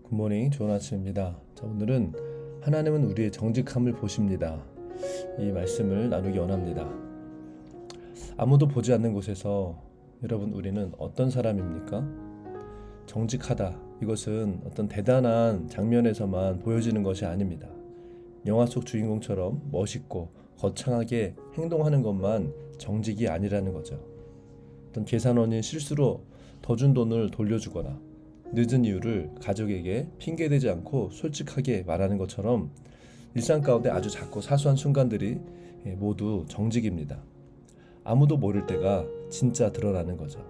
굿모닝, 좋은 아침입니다. 자, 오늘은 하나님은 우리의 정직함을 보십니다. 이 말씀을 나누기 원합니다. 아무도 보지 않는 곳에서 여러분, 우리는 어떤 사람입니까? 정직하다. 이것은 어떤 대단한 장면에서만 보여지는 것이 아닙니다. 영화 속 주인공처럼 멋있고 거창하게 행동하는 것만 정직이 아니라는 거죠. 어떤 계산원이 실수로 더 준 돈을 돌려주거나 늦은 이유를 가족에게 핑계대지 않고 솔직하게 말하는 것처럼 일상 가운데 아주 작고 사소한 순간들이 모두 정직입니다. 아무도 모를 때가 진짜 드러나는 거죠.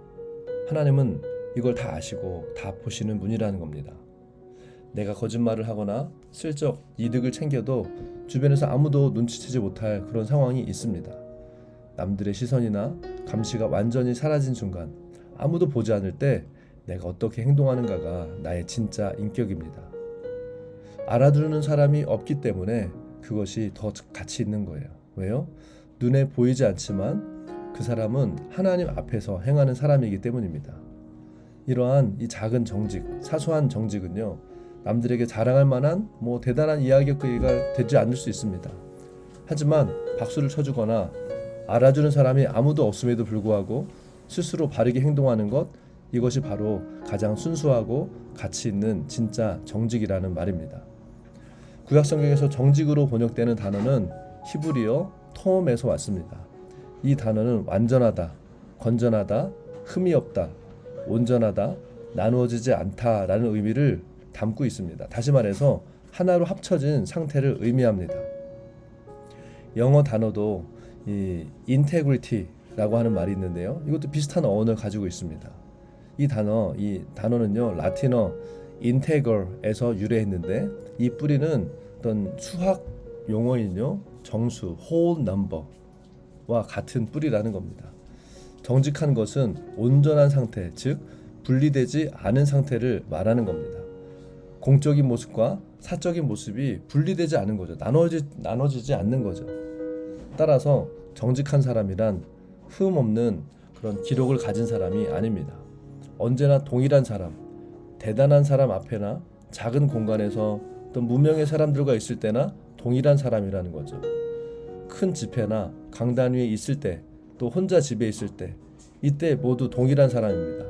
하나님은 이걸 다 아시고 다 보시는 분이라는 겁니다. 내가 거짓말을 하거나 슬쩍 이득을 챙겨도 주변에서 아무도 눈치채지 못할 그런 상황이 있습니다. 남들의 시선이나 감시가 완전히 사라진 순간, 아무도 보지 않을 때 내가 어떻게 행동하는가가 나의 진짜 인격입니다. 알아두는 사람이 없기 때문에 그것이 더 가치 있는 거예요. 왜요? 눈에 보이지 않지만 그 사람은 하나님 앞에서 행하는 사람이기 때문입니다. 이러한 이 작은 정직, 사소한 정직은요, 남들에게 자랑할 만한 대단한 이야기거리가 되지 않을 수 있습니다. 하지만 박수를 쳐주거나 알아주는 사람이 아무도 없음에도 불구하고 스스로 바르게 행동하는 것, 이것이 바로 가장 순수하고 가치 있는 진짜 정직이라는 말입니다. 구약 성경에서 정직으로 번역되는 단어는 히브리어 톰에서 왔습니다. 이 단어는 완전하다, 건전하다, 흠이 없다, 온전하다, 나누어지지 않다라는 의미를 담고 있습니다. 다시 말해서 하나로 합쳐진 상태를 의미합니다. 영어 단어도 이 integrity라고 하는 말이 있는데요. 이것도 비슷한 어원을 가지고 있습니다. 이 단어는요, 라틴어 integer에서 유래했는데 이 뿌리는 어떤 수학 용어인요, 정수, whole number와 같은 뿌리라는 겁니다. 정직한 것은 온전한 상태, 즉 분리되지 않은 상태를 말하는 겁니다. 공적인 모습과 사적인 모습이 분리되지 않은 거죠. 나눠지지 않는 거죠. 따라서 정직한 사람이란 흠 없는 그런 기록을 가진 사람이 아닙니다. 언제나 동일한 사람, 대단한 사람 앞에나 작은 공간에서 또 무명의 사람들과 있을 때나 동일한 사람이라는 거죠. 큰 집회나 강단 위에 있을 때, 또 혼자 집에 있을 때, 이때 모두 동일한 사람입니다.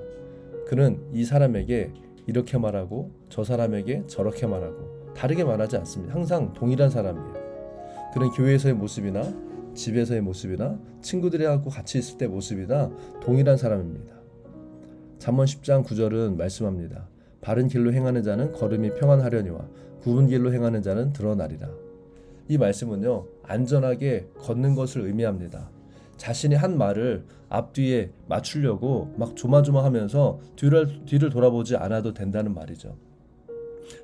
그는 이 사람에게 이렇게 말하고 저 사람에게 저렇게 말하고 다르게 말하지 않습니다. 항상 동일한 사람이에요. 그는 교회에서의 모습이나 집에서의 모습이나 친구들하고 같이 있을 때 모습이나 동일한 사람입니다. 잠언 10장 9절은 말씀합니다. 바른 길로 행하는 자는 걸음이 평안하려니와 굽은 길로 행하는 자는 드러나리라. 이 말씀은요, 안전하게 걷는 것을 의미합니다. 자신이 한 말을 앞뒤에 맞추려고 막 조마조마하면서 뒤를 돌아보지 않아도 된다는 말이죠.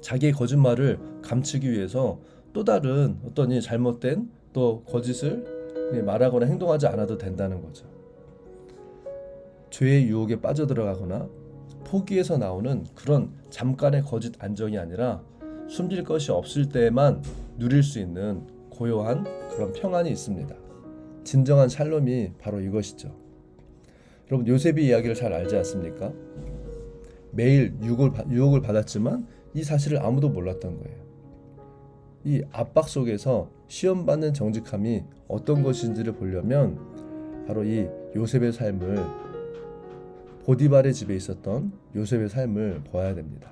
자기의 거짓말을 감추기 위해서 또 다른 어떤 이 잘못된 또 거짓을 말하거나 행동하지 않아도 된다는 거죠. 죄의 유혹에 빠져들어가거나 포기해서 나오는 그런 잠깐의 거짓 안정이 아니라 숨길 것이 없을 때만 누릴 수 있는 고요한 그런 평안이 있습니다. 진정한 샬롬이 바로 이것이죠. 여러분, 요셉의 이야기를 잘 알지 않습니까? 매일 유혹을 받았지만 이 사실을 아무도 몰랐던 거예요. 이 압박 속에서 시험받는 정직함이 어떤 것인지를 보려면 바로 이 요셉의 삶을, 보디발의 집에 있었던 요셉의 삶을 보아야 됩니다.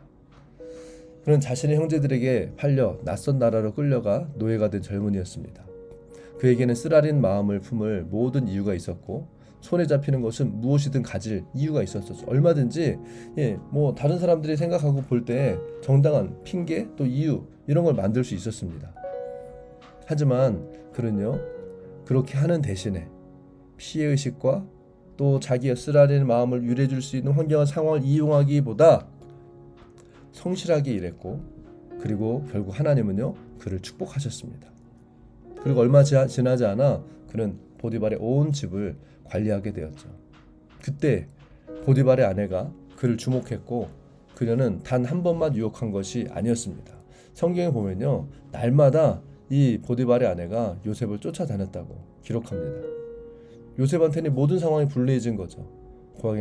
그는 자신의 형제들에게 팔려 낯선 나라로 끌려가 노예가 된 젊은이였습니다. 그에게는 쓰라린 마음을 품을 모든 이유가 있었고 손에 잡히는 것은 무엇이든 가질 이유가 있었죠. 얼마든지 다른 사람들이 생각하고 볼 때 정당한 핑계 또 이유 이런 걸 만들 수 있었습니다. 하지만 그는요, 그렇게 하는 대신에 피해의식과 또 자기의 쓰라린 마음을 유래줄 수 있는 환경과 상황을 이용하기보다 성실하게 일했고, 그리고 결국 하나님은요, 그를 축복하셨습니다. 그리고 얼마 지나지 않아 그는 보디발의 온 집을 관리하게 되었죠. 그때 보디발의 아내가 그를 주목했고, 그녀는 단 한 번만 유혹한 것이 아니었습니다. 성경에 보면요, 날마다 이 보디발의 아내가 요셉을 쫓아다녔다고 기록합니다. 요셉한테는 모든 상황이 불리해진 거죠.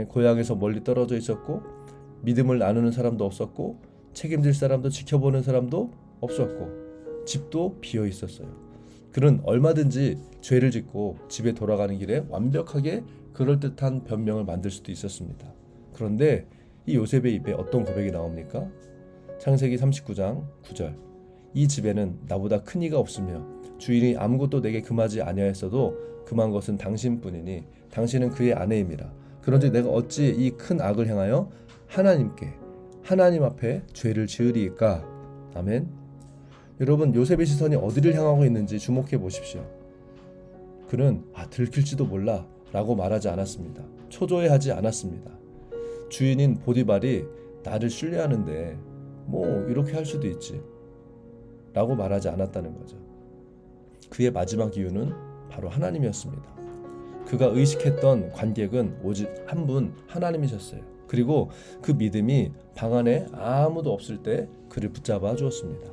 고향에서 멀리 떨어져 있었고 믿음을 나누는 사람도 없었고 책임질 사람도 지켜보는 사람도 없었고 집도 비어 있었어요. 그는 얼마든지 죄를 짓고 집에 돌아가는 길에 완벽하게 그럴듯한 변명을 만들 수도 있었습니다. 그런데 이 요셉의 입에 어떤 고백이 나옵니까? 창세기 39장 9절. 이 집에는 나보다 큰 이가 없으며 주인이 아무것도 내게 금하지 아니하였어도 금한 것은 당신뿐이니 당신은 그의 아내임이라. 그런즉 내가 어찌 이 큰 악을 행하여 하나님 앞에 죄를 지으리이까? 아멘. 여러분, 요셉의 시선이 어디를 향하고 있는지 주목해 보십시오. 그는 들킬지도 몰라 라고 말하지 않았습니다. 초조해하지 않았습니다. 주인인 보디발이 나를 신뢰하는데 이렇게 할 수도 있지 라고 말하지 않았다는 거죠. 그의 마지막 이유는 바로 하나님이었습니다. 그가 의식했던 관객은 오직 한 분, 하나님이셨어요. 그리고 그 믿음이 방 안에 아무도 없을 때 그를 붙잡아 주었습니다.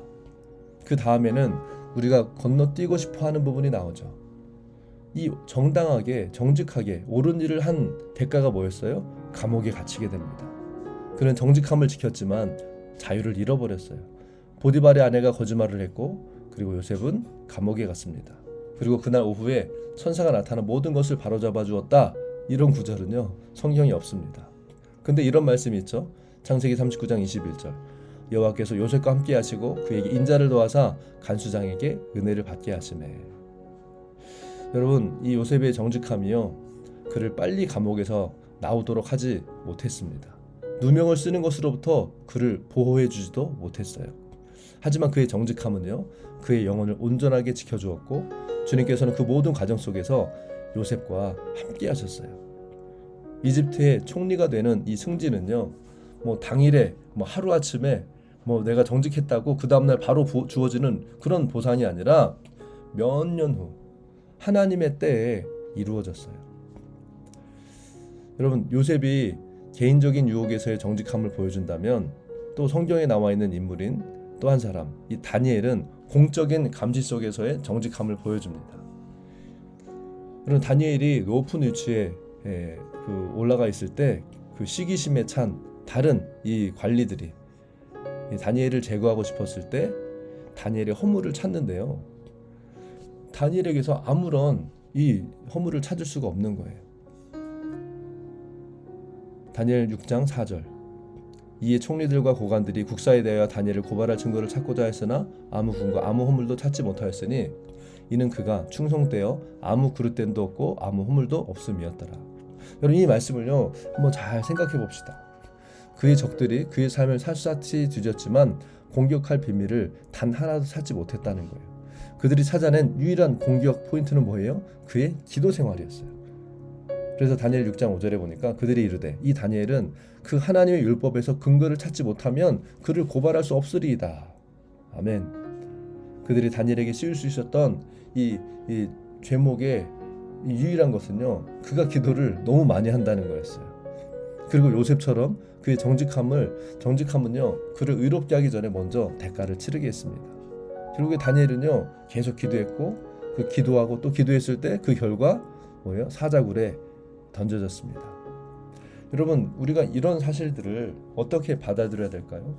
그 다음에는 우리가 건너뛰고 싶어하는 부분이 나오죠. 이 정당하게 정직하게 옳은 일을 한 대가가 뭐였어요? 감옥에 갇히게 됩니다. 그는 정직함을 지켰지만 자유를 잃어버렸어요. 보디발의 아내가 거짓말을 했고 그리고 요셉은 감옥에 갔습니다. 그리고 그날 오후에 천사가 나타나 모든 것을 바로잡아 주었다. 이런 구절은요 성경에 없습니다. 근데 이런 말씀이 있죠. 창세기 39장 21절. 여호와께서 요셉과 함께 하시고 그에게 인자를 도와사 간수장에게 은혜를 받게 하시매. 여러분, 이 요셉의 정직함이요 그를 빨리 감옥에서 나오도록 하지 못했습니다. 누명을 쓰는 것으로부터 그를 보호해 주지도 못했어요. 하지만 그의 정직함은요 그의 영혼을 온전하게 지켜주었고 주님께서는 그 모든 과정 속에서 요셉과 함께 하셨어요. 이집트의 총리가 되는 이 승진은요 당일에 하루아침에 내가 정직했다고 그 다음날 바로 주어지는 그런 보상이 아니라 몇 년 후 하나님의 때에 이루어졌어요. 여러분, 요셉이 개인적인 유혹에서의 정직함을 보여준다면 또 성경에 나와 있는 인물인 또 한 사람, 이 다니엘은 공적인 감시 속에서의 정직함을 보여줍니다. 여러분, 다니엘이 높은 위치에 올라가 있을 때 그 시기심에 찬 다른 이 관리들이 이 다니엘을 제거하고 싶었을 때 다니엘의 허물을 찾는데요. 다니엘에게서 아무런 이 허물을 찾을 수가 없는 거예요. 다니엘 6장 4절. 이에 총리들과 고관들이 국사에 대하여 다니엘을 고발할 증거를 찾고자 했으나 아무 근거 아무 허물도 찾지 못하였으니 이는 그가 충성되어 아무 그릇됨도 없고 아무 허물도 없음이었더라. 여러분, 이 말씀을요 한번 잘 생각해 봅시다. 그의 적들이 그의 삶을 샅샅이 뒤졌지만 공격할 비밀을 단 하나도 찾지 못했다는 거예요. 그들이 찾아낸 유일한 공격 포인트는 뭐예요? 그의 기도 생활이었어요. 그래서 다니엘 6장 5절에 보니까 그들이 이르되 이 다니엘은 그 하나님의 율법에서 근거를 찾지 못하면 그를 고발할 수 없으리이다. 아멘. 그들이 다니엘에게 씌울 수 있었던 이 죄목의 유일한 것은요 그가 기도를 너무 많이 한다는 거였어요. 그리고 요셉처럼 그의 정직함은요 그를 의롭게 하기 전에 먼저 대가를 치르게 했습니다. 결국에 다니엘은요 계속 기도했고 그 기도하고 또 기도했을 때 그 결과 뭐예요? 사자굴에 던져졌습니다. 여러분, 우리가 이런 사실들을 어떻게 받아들여야 될까요?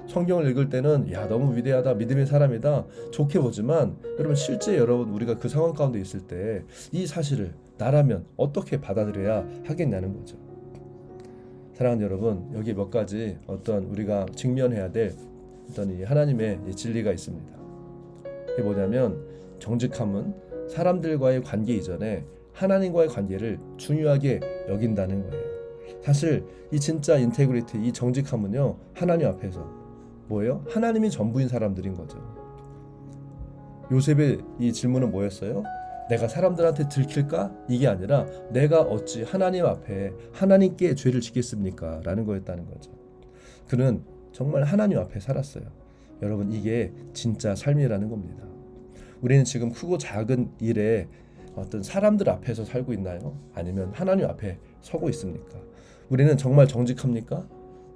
성경을 읽을 때는 너무 위대하다, 믿음의 사람이다 좋게 보지만 여러분, 실제 우리가 그 상황 가운데 있을 때 이 사실을 나라면 어떻게 받아들여야 하겠냐는 거죠. 사랑하는 여러분, 여기 몇 가지 어떤 우리가 직면해야 될 어떤 이 하나님의 이 진리가 있습니다. 이게 뭐냐면 정직함은 사람들과의 관계 이전에 하나님과의 관계를 중요하게 여긴다는 거예요. 사실 이 진짜 인테그리티, 이 정직함은요 하나님 앞에서 뭐예요? 하나님이 전부인 사람들인 거죠. 요셉의 이 질문은 뭐였어요? 내가 사람들한테 들킬까? 이게 아니라 내가 어찌 하나님 앞에 하나님께 죄를 짓겠습니까? 라는 거였다는 거죠. 그는 정말 하나님 앞에 살았어요. 여러분, 이게 진짜 삶이라는 겁니다. 우리는 지금 크고 작은 일에 어떤 사람들 앞에서 살고 있나요? 아니면 하나님 앞에 서고 있습니까? 우리는 정말 정직합니까?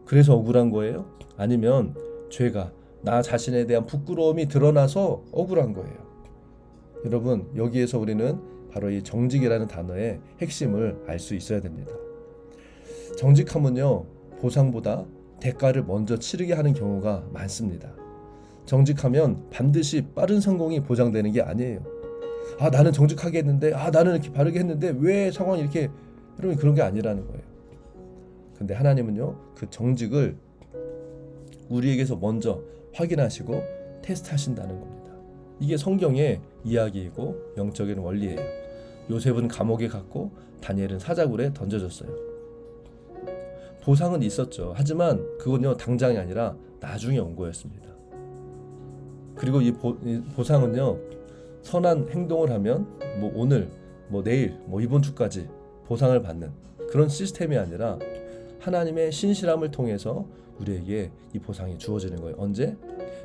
그래서 억울한 거예요? 아니면 죄가 나 자신에 대한 부끄러움이 드러나서 억울한 거예요? 여러분, 여기에서 우리는 바로 이 정직이라는 단어의 핵심을 알 수 있어야 됩니다. 정직함은요 보상보다 대가를 먼저 치르게 하는 경우가 많습니다. 정직하면 반드시 빠른 성공이 보장되는 게 아니에요. 나는 정직하게 했는데, 나는 이렇게 바르게 했는데 왜 상황이 이렇게, 여러분 그런 게 아니라는 거예요. 근데 하나님은요, 그 정직을 우리에게서 먼저 확인하시고 테스트하신다는 겁니다. 이게 성경의 이야기이고 영적인 원리예요. 요셉은 감옥에 갔고 다니엘은 사자굴에 던져졌어요. 보상은 있었죠. 하지만 그건요, 당장이 아니라 나중에 온 거였습니다. 그리고 이 보상은요, 선한 행동을 하면 오늘, 내일, 이번 주까지 보상을 받는 그런 시스템이 아니라 하나님의 신실함을 통해서 우리에게 이 보상이 주어지는 거예요. 언제?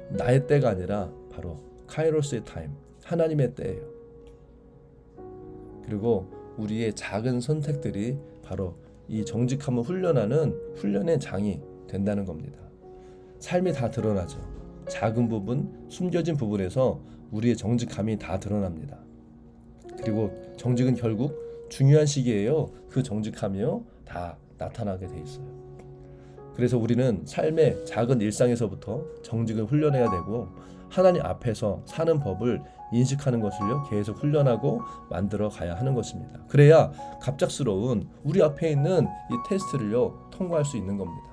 나의 때가 아니라 바로 카이로스의 타임, 하나님의 때예요. 그리고 우리의 작은 선택들이 바로 이 정직함을 훈련하는 훈련의 장이 된다는 겁니다. 삶이 다 드러나죠. 작은 부분, 숨겨진 부분에서 우리의 정직함이 다 드러납니다. 그리고 정직은 결국 중요한 시기에요. 그 정직함이요, 다 나타나게 돼 있어요. 그래서 우리는 삶의 작은 일상에서부터 정직을 훈련해야 되고, 하나님 앞에서 사는 법을 인식하는 것을요, 계속 훈련하고 만들어 가야 하는 것입니다. 그래야 갑작스러운 우리 앞에 있는 이 테스트를요, 통과할 수 있는 겁니다.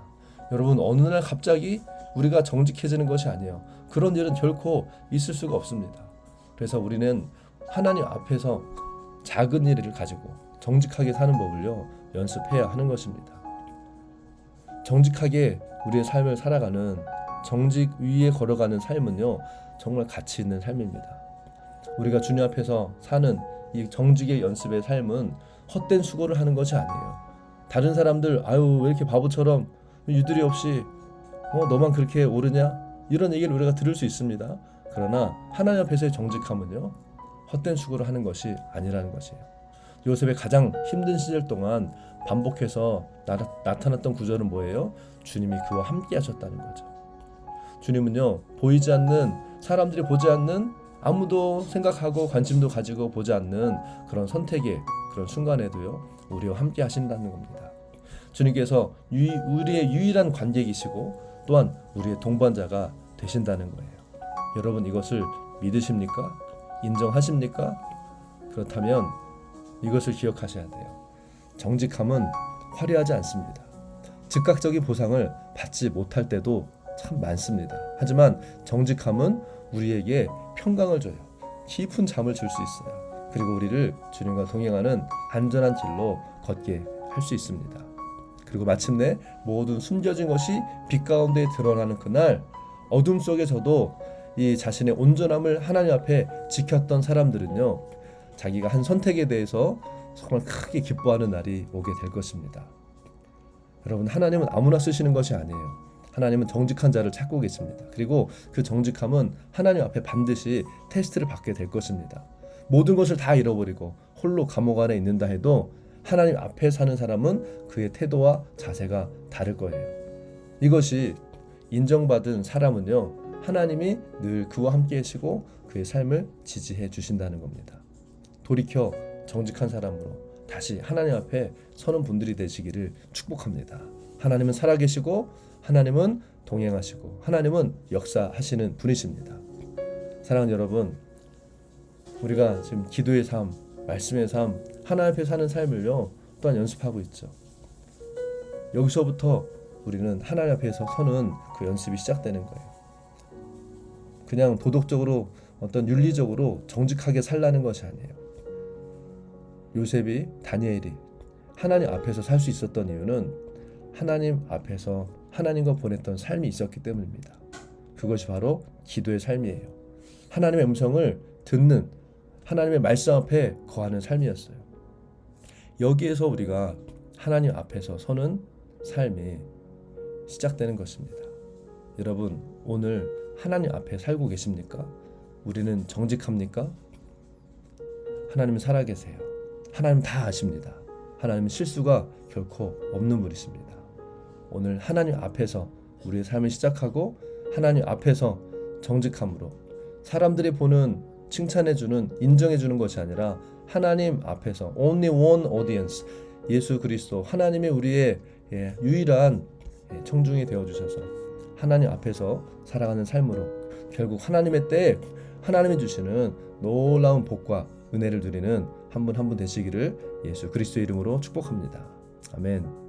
여러분, 어느 날 갑자기 우리가 정직해지는 것이 아니에요. 그런 일은 결코 있을 수가 없습니다. 그래서 우리는 하나님 앞에서 작은 일을 가지고 정직하게 사는 법을요, 연습해야 하는 것입니다. 정직하게 우리의 삶을 살아가는, 정직 위에 걸어가는 삶은요, 정말 가치 있는 삶입니다. 우리가 주님 앞에서 사는 이 정직의 연습의 삶은 헛된 수고를 하는 것이 아니에요. 다른 사람들 왜 이렇게 바보처럼 유두리 없이 너만 그렇게 옳으냐, 이런 얘기를 우리가 들을 수 있습니다. 그러나 하나님 앞에서의 정직함은요, 헛된 수고를 하는 것이 아니라는 것이에요. 요셉의 가장 힘든 시절 동안 반복해서 나타났던 구절은 뭐예요? 주님이 그와 함께 하셨다는 거죠. 주님은요, 보이지 않는, 사람들이 보지 않는, 아무도 생각하고 관심도 가지고 보지 않는 그런 선택의 그런 순간에도요, 우리와 함께 하신다는 겁니다. 주님께서 우리의 유일한 관객이시고 또한 우리의 동반자가 되신다는 거예요. 여러분, 이것을 믿으십니까? 인정하십니까? 그렇다면 이것을 기억하셔야 돼요. 정직함은 화려하지 않습니다. 즉각적인 보상을 받지 못할 때도 참 많습니다. 하지만 정직함은 우리에게 평강을 줘요. 깊은 잠을 줄 수 있어요. 그리고 우리를 주님과 동행하는 안전한 길로 걷게 할 수 있습니다. 그리고 마침내 모든 숨겨진 것이 빛 가운데 드러나는 그날, 어둠 속에서도 이 자신의 온전함을 하나님 앞에 지켰던 사람들은요, 자기가 한 선택에 대해서 정말 크게 기뻐하는 날이 오게 될 것입니다. 여러분, 하나님은 아무나 쓰시는 것이 아니에요. 하나님은 정직한 자를 찾고 계십니다. 그리고 그 정직함은 하나님 앞에 반드시 테스트를 받게 될 것입니다. 모든 것을 다 잃어버리고 홀로 감옥 안에 있는다 해도 하나님 앞에 사는 사람은 그의 태도와 자세가 다를 거예요. 이것이 인정받은 사람은요, 하나님이 늘 그와 함께 하시고 그의 삶을 지지해 주신다는 겁니다. 돌이켜 정직한 사람으로 다시 하나님 앞에 서는 분들이 되시기를 축복합니다. 하나님은 살아계시고 하나님은 동행하시고 하나님은 역사하시는 분이십니다. 사랑하는 여러분, 우리가 지금 기도의 삶, 말씀의 삶, 하나님 앞에 사는 삶을요, 또한 연습하고 있죠. 여기서부터 우리는 하나님 앞에서 서는 그 연습이 시작되는 거예요. 그냥 도덕적으로, 어떤 윤리적으로 정직하게 살라는 것이 아니에요. 요셉이, 다니엘이 하나님 앞에서 살 수 있었던 이유는 하나님 앞에서 하나님과 보냈던 삶이 있었기 때문입니다. 그것이 바로 기도의 삶이에요. 하나님의 음성을 듣는, 하나님의 말씀 앞에 거하는 삶이었어요. 여기에서 우리가 하나님 앞에서 서는 삶이 시작되는 것입니다. 여러분, 오늘 하나님 앞에 살고 계십니까? 우리는 정직합니까? 하나님은 살아계세요. 하나님 다 아십니다. 하나님은 실수가 결코 없는 분이십니다. 오늘 하나님 앞에서 우리의 삶을 시작하고 하나님 앞에서 정직함으로, 사람들이 보는, 칭찬해주는, 인정해주는 것이 아니라 하나님 앞에서 only one audience, 예수 그리스도 하나님의 우리의 유일한 청중이 되어 주셔서 하나님 앞에서 살아가는 삶으로 결국 하나님의 때에 하나님이 주시는 놀라운 복과 은혜를 누리는 한 분 한 분 되시기를 예수 그리스도의 이름으로 축복합니다. 아멘.